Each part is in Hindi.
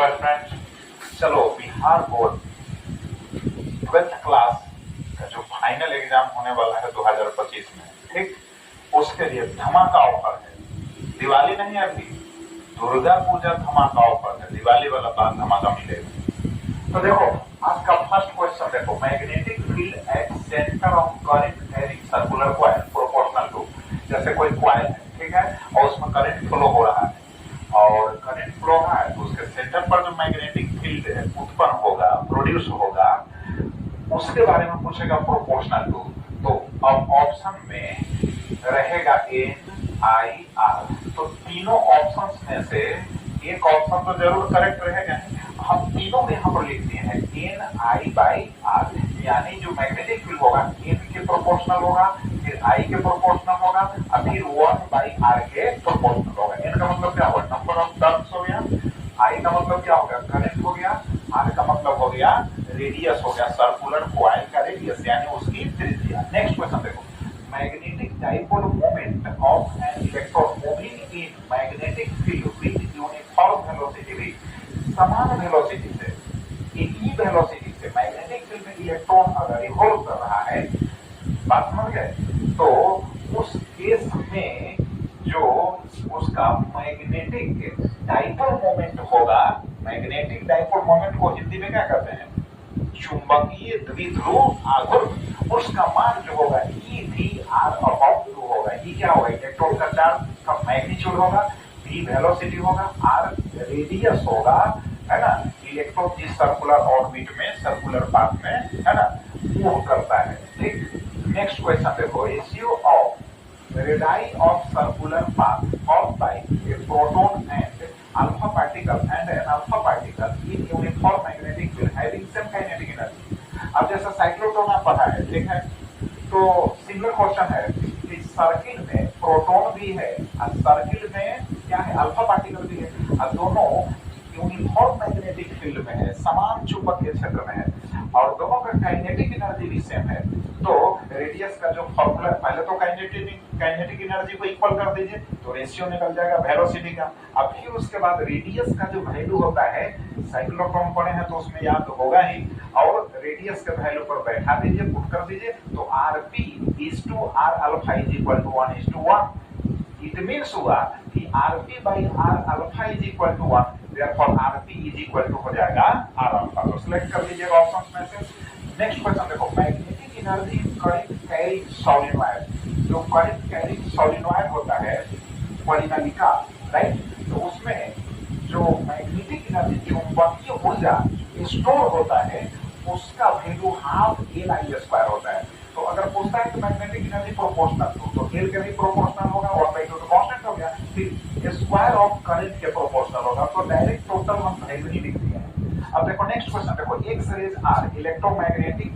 हेलो फ्रेंड्स, चलो बिहार बोर्ड 12th क्लास का जो फाइनल एग्जाम होने वाला है 2025 में, ठीक, उसके लिए धमाका ऑफर है। दिवाली नहीं है अभी, दुर्गा पूजा धमाका ऑफर है। दिवाली वाला बाद धमाका मिलेगा। तो देखो आज का फर्स्ट क्वेश्चन देखो, magnetic field at centre of current carrying circular coil proportional to, जैसे कोई कॉइल है, ठीक है, और उसमें करंट फ्लो हो रहा है और करंट फ्लो है तो उसके सेंटर पर जो मैग्नेटिक फील्ड उत्पन्न होगा, प्रोड्यूस होगा, उसके बारे में पूछेगा प्रोपोर्शनल टू। तो अब ऑप्शन में रहेगा एन आई आर। तो तीनों ऑप्शंस में से एक ऑप्शन तो जरूर करेक्ट रहेगा। हम तीनों में यहाँ पर लिखते हैं एन आई बाई आर, यानी जो मैग्नेटिक फील्ड होगा एन के प्रोपोर्शनल होगा, फिर आई के प्रोपोर्शनल होगा और फिर 1/r के प्रोपोर्शनल होगा। एन का मतलब क्या होगा, नंबर ऑफ टर्न्स हो गया, आई का मतलब क्या हो गया, करंट हो गया, आर का मतलब हो गया रेडियस हो गया, सर्कुलर कॉइल का रेडियस यानी उसकी त्रिज्या। नेक्स्ट क्वेश्चन देखो, magnetic dipole moment of an electron moving in magnetic field with uniform velocity, समान वेलोसिटी से, एक ही वेलोसिटी से मैग्नेटिक फील्ड में इलेक्ट्रॉन अगर रिवॉल्व कर रहा है, बात समझ गए, तो उस केस में जो उसका मैग्नेटिक डाइपोल मोमेंट होगा, मैग्नेटिक डाइपोल मोमेंट को हिंदी में क्या कहते हैं, चुंबकीय द्विध्रुव आघूर्ण, उसका मान जो होगा EV/2 होगा। ई क्या होगा, इलेक्ट्रॉन का चार्ज का मैग्नीट्यूड होगा, V वेलोसिटी होगा, R रेडियस होगा, है ना, इलेक्ट्रॉन जिस सर्कुलर ऑर्बिट में, सर्कुलर पाथ में, है ना, मूव करता है। ठीक, नेक्स्ट क्वेश्चन देखो, ratio of radius of circular path caused by a proton and alpha particle and an alpha particle in uniform magnetic field having same kinetic energy। अब जैसा साइक्लोट्रॉन आप पढ़ा है, ठीक है, तो सिमिलर क्वेश्चन है कि सर्किल में प्रोटॉन भी है और सर्किल में क्या है, अल्फा पार्टिकल भी है, और दोनों यूनिफॉर्म मैग्नेटिक फील्ड में है, समान चुंबकीय क्षेत्र में है और दोनों का काइनेटिक एनर्जी भी सेम है। तो रेडियस का जो फॉर्मूला, पहले तो काइनेटिक एनर्जी को इक्वल कर दीजिए तो रेशियो निकल जाएगा वेलोसिटी का। अब फिर उसके बाद रेडियस का जो वैल्यू होता है, साइक्लोट्रॉन पढ़े हैं तो उसमें याद तो होगा ही, और रेडियस के वैल्यू पर बैठा दीजिए, पुट कर दीजिए, तो Rp is to R alpha is equal to 1:1। It means हुआ कि Rp by R alpha is equal to 1, therefore Rp is equal to हो जाएगा R alpha। तो सिलेक्ट कर लीजिएगा ऑप्शंस में से। नेक्स्ट क्वेश्चन देखो, magnetic energy current carrying solenoid, जो करंट कैरिंग सॉलिनॉइड होता है पॉलिनॉमिका, राइट, तो उसमें जो मैग्नेटिक एनर्जी, चुंबकीय ऊर्जा स्टोर होता है, उसका वैल्यू ½ Li² होता है। तो अगर पूछता है कि मैग्नेटिक एनर्जी प्रोपोर्शनल तो L का भी प्रोपोर्शनल होगा, 1/2 तो कांस्टेंट हो गया, फिर स्क्वायर ऑफ करंट के प्रोपोर्शनल होगा, तो डायरेक्ट टोटल हम वैल्यू ही लिख दिया है। अब देखो नेक्स्ट क्वेश्चन देखो, X rays are electromagnetic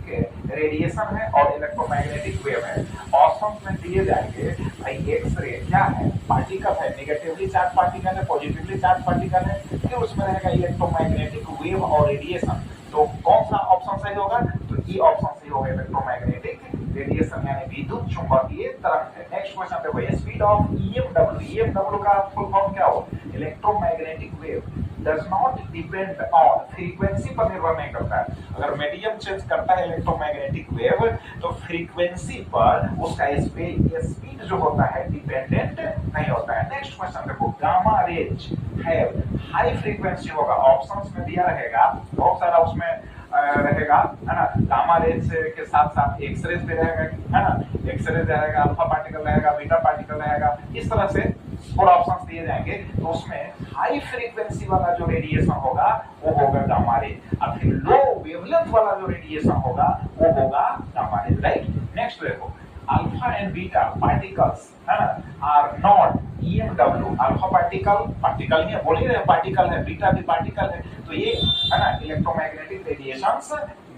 radiation है और इलेक्ट्रोमैग्नेटिक वेव है। ऑप्शंस में दिए जाएंगे, भाई एक्स रे क्या है, पार्टिकल है, नेगेटिवली चार्ज पार्टिकल है, पॉजिटिवली चार्ज पार्टिकल है, फिर उसमें रहेगा इलेक्ट्रोमैग्नेटिक वेव और रेडिएशन। तो कौन सा ऑप्शन सही होगा, तो ये ऑप्शन सही होगा, इलेक्ट्रोमैग्नेटिक रेडिएशन यानी विद्युत चुंबकीय तरंग है। नेक्स्ट क्वेश्चन देखो, स्पीड ऑफ EMW का फुल फॉर्म क्या हो, electromagnetic wave does not depend on, frequency पर निर्भर नहीं करता है। अगर मीडियम चेंज करता है इलेक्ट्रोमैग्नेटिक वेव तो फ्रीक्वेंसी पर उसका स्पीड जो होता है डिपेंडेंट नहीं होता है। नेक्स्ट क्वेश्चन देखो, gamma rays have high frequency होगा, ऑप्शंस में दिया रहेगा, बहुत सारा उसमें रहेगा, है ना, गामा रेज के साथ साथ एक्स रेज भी रहेगा, है ना, एक्स रेज रहेगा, अल्फा पार्टिकल रहेगा, बीटा पार्टिकल रहेगा, इस तरह से 4 ऑप्शंस दिए जाएंगे। तो उसमें हाई फ्रीक्वेंसी वाला जो रेडिएशन होगा वो होगा गामा रेज, और फिर लो वेवलेंथ वाला जो रेडिएशन होगा वो होगा गामा रेज, राइट। नेक्स्ट देखो, अल्फा एंड बीटा पार्टिकल्स, है ना, are not EMW, alpha particle ही है, बोल ही रहे पार्टिकल है, बीटा भी पार्टिकल है, तो ये, है ना, इलेक्ट्रोमैग्नेटिक रेडिएशंस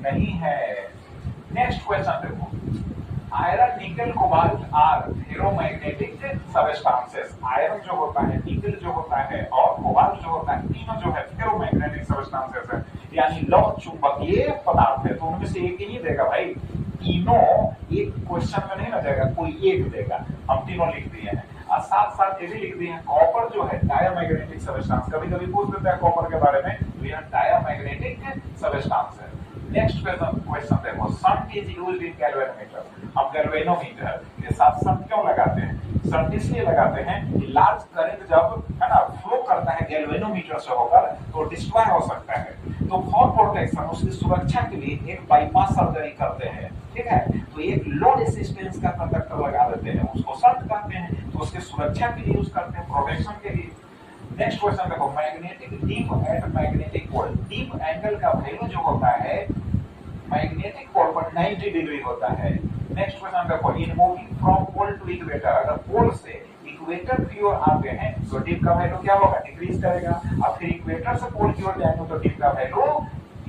नहीं है। नेक्स्ट क्वेश्चन देखो, iron, nickel, cobalt are ferromagnetic substances. Iron जो होता है, निकल जो होता है और कोबाल्ट जो होता है, तीनों जो है फेरोमैग्नेटिक सबस्टांसेस है, यानी लौह चुंबकीय पदार्थ है। तो उनमें से एक ही देगा भाई, तीनों एक क्वेश्चन में नहीं ना देगा, कोई एक देगा, हम तीनों लिख दिए हैं। साथ साथ ये भी लिख दिए कॉपर जो है डायामैग्नेटिक सबस्टेंस, कभी कभी पूछ देता है कॉपर के बारे में, तो यह डायामैग्नेटिक सबस्टेंस है। नेक्स्ट क्वेश्चन देखो, shunt is used in galvanometer. अब गैल्वेनोमीटर के साथ शंट क्यों लगाते हैं? शंट इसलिए लगाते हैं कि लार्ज करंट जब है ना फ्लो करता है गैल्वेनोमीटर से होकर तो डिस्ट्रॉय हो सकता है, तो फॉर प्रोटेक्शन उसकी सुरक्षा के लिए एक बाईपास सर्जरी करते हैं, ठीक है। तो एक लो रेजिस्टेंस का कंडक्टर लगा देते हैं, उसको शंट कहते हैं, तो उसकी सुरक्षा के लिए यूज करते हैं, प्रोटेक्शन के लिए। नेक्स्ट क्वेश्चन देखो, magnetic dip at magnetic pole. Dip angle का वैल्यू जो होता है मैग्नेटिक पोल पर 90 डिग्री होता है। नेक्स्ट क्वेश्चन देखो, in moving from pole to equator, अगर पोल से इक्वेटर की ओर आते हैं तो डीप का वैल्यू क्या होगा? डिक्रीज करेगा। अब फिर इक्वेटर से पोल की ओर जाएंगे तो डीप का वैल्यू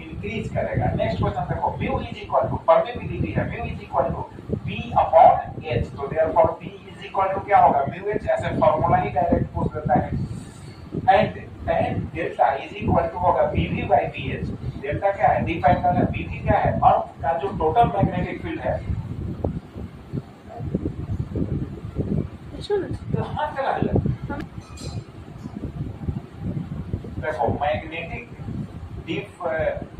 इंक्रीज करेगा। नेक्स्ट क्वेश्चन देखो, mu is equal to permeability है, mu is equal to B upon H, तो therefore B is equal to क्या होगा? म्यू एच, ऐसे फार्मूला ही डायरेक्ट पूछ देता है। And tan delta is equal to होगा bv by bh। डेल्टा क्या है? डीप एंगल है, bv क्या है? अर्थ का जो टोटल मैग्नेटिक फील्ड है, तो हाथ चला है। देखो magnetic dip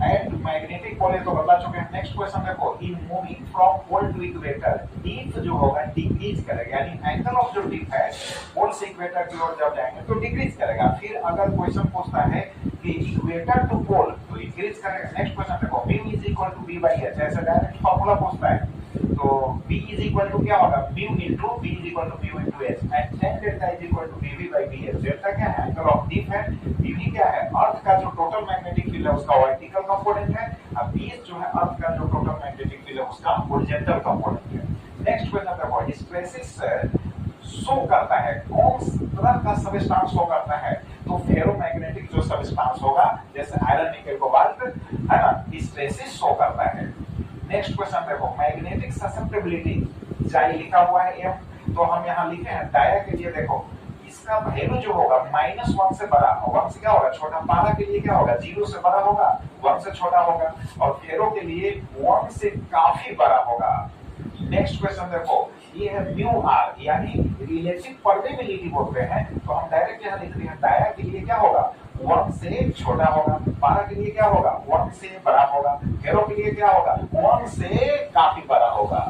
and magnetic pole तो बता चुके हैं। नेक्स्ट क्वेश्चन देखो, in moving from pole to equator, dip जो होगा डिक्रीज करेगा, यानी एंगल ऑफ जो डीप है पोल से इक्वेटर की ओर जब जाएंगे तो डिक्रीज करेगा। फिर अगर क्वेश्चन पूछता है कि इक्वेटर टू पोल तो इंक्रीज करेगा। नेक्स्ट क्वेश्चन देखो, mu is equal to B by H, ऐसा डायरेक्ट फार्मूला पूछता है, तो b इज इक्वल टू क्या होगा? Mu into b is equal to mu into h, and tan delta is equal to bv by bh। Delta क्या है? एंगल ऑफ डीप है, bv क्या है? अर्थ का जो टोटल मैग्नेटिक फील्ड है उसका वर्टिकल कंपोनेंट है, अब bh जो है अर्थ का जो टोटल मैग्नेटिक फील्ड है उसका हॉरिजॉन्टल कंपोनेंट है। नेक्स्ट क्वेश्चन देखो, स्ट्रेसेस शो करता है, कौन तरह का सबस्टेंस शो करता है? तो फेरोमैग्नेटिक जो सबस्टेंस होगा जैसे आयरन, निकेल, कोबाल्ट है ना, स्ट्रेसेस शो करता है। नेक्स्ट क्वेश्चन देखो, मैग्नेटिक ससेप्टिबिलिटी, जाई लिखा हुआ है m, तो हम यहाँ लिखे हैं डाया के लिए देखो इसका वैल्यू जो होगा -1 से बड़ा, 1 से क्या होगा? छोटा। पारा के लिए क्या होगा? 0 से बड़ा होगा, 1 से छोटा होगा, और फेरो के लिए 1 से काफी बड़ा होगा। नेक्स्ट क्वेश्चन देखो, ये है म्यू आर, यानी रिलेटिव परमेबिलिटी बोलते हैं, तो हम डायरेक्ट यहाँ लिख रहे हैं डाया के लिए क्या होगा? 1 से छोटा होगा, पारा के लिए क्या होगा? 1 से बड़ा होगा, फेरो के लिए क्या होगा? 1 से काफी बड़ा होगा।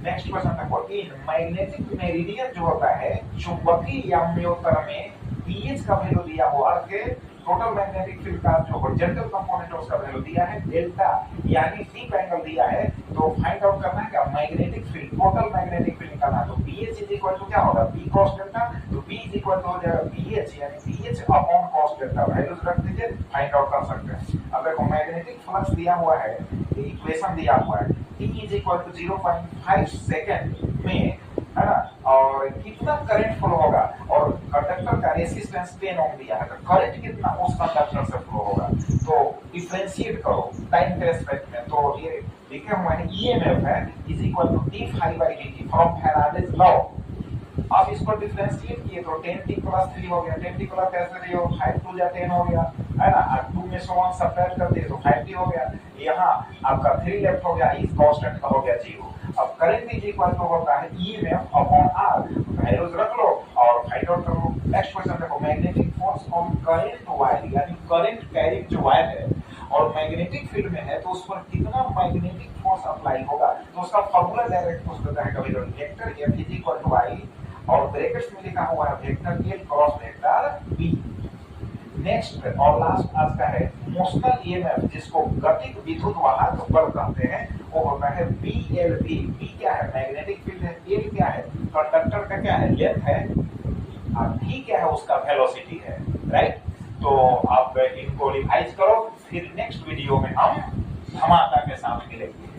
नेक्स्ट क्वेश्चन देखो, इन मैग्नेटिक मेरिडियन जो होता है चुंबकीय याम्योत्तर में pH का वैल्यू दिया हुआ अर्थ के टोटल मैग्नेटिक फील्ड का जो हॉरिजॉन्टल कंपोनेंट है उसका वैल्यू दिया है डेल्टा, यानी डीप एंगल दिया है, तो फाइंड आउट करना है क्या? Magnetic field, total magnetic field निकालना है, तो pH इज इक्वल टू क्या होगा? p cos डेल्टा, तो p इज इक्वल टू हो जाएगा pH, यानी pH upon cos delta, values रख दीजिए, फाइंड आउट कर सकते हैं। अब देखो मैग्नेटिक फ्लक्स दिया हुआ है, इक्वेशन दिया हुआ है, t is equal to 0.5 second में, है ना, और कितना करंट फ्लो होगा, और कंडक्टर का रेजिस्टेंस 10 ओम दिया है, तो करंट कितना उस कंडक्टर से फ्लो होगा, तो डिफरेंशिएट करो टाइम के रेस्पेक्ट में, तो ये लिखे हुए हैं ईएमएफ है is equal to d phi by dt from Faraday's law. अब इसको डिफरेंशिएट किए तो 10t + 3 हो गया, 10t + 3 हो 5 2 जा 10 हो गया, है ना, और 2 में से 1 सब्ट्रैक्ट कर दिए तो 5t हो गया, यहाँ आपका 3 लेफ्ट हो गया, इस कांस्टेंट का हो गया 0। अब करंट इज इक्वल टू होता है ईएमएफ अपॉन आर, वैल्यूज रख लो और फाइंड आउट कर लो। नेक्स्ट क्वेश्चन देखो, magnetic force on current wire, यानी करंट कैरिंग जो वायर है और मैग्नेटिक फील्ड में है तो उस पर कितना मैग्नेटिक फोर्स अप्लाई होगा, तो उसका फार्मूला डायरेक्ट पूछ देता है कभी कभी, vector F is equal to I और ब्रैकेट्स में लिखा हुआ है vector L cross vector B। Next और लास्ट आज का है मोशनल ईएमएफ, जिसको गतिक विद्युत वाहक बल कहते हैं, वो होता है BLV। B क्या है? मैग्नेटिक फील्ड है, L क्या है? कंडक्टर का क्या है? लेंथ है, और V क्या है? उसका वेलोसिटी है, राइट। तो आप इनको रिवाइज करो, फिर नेक्स्ट वीडियो में हम धमाका के साथ मिलेंगे।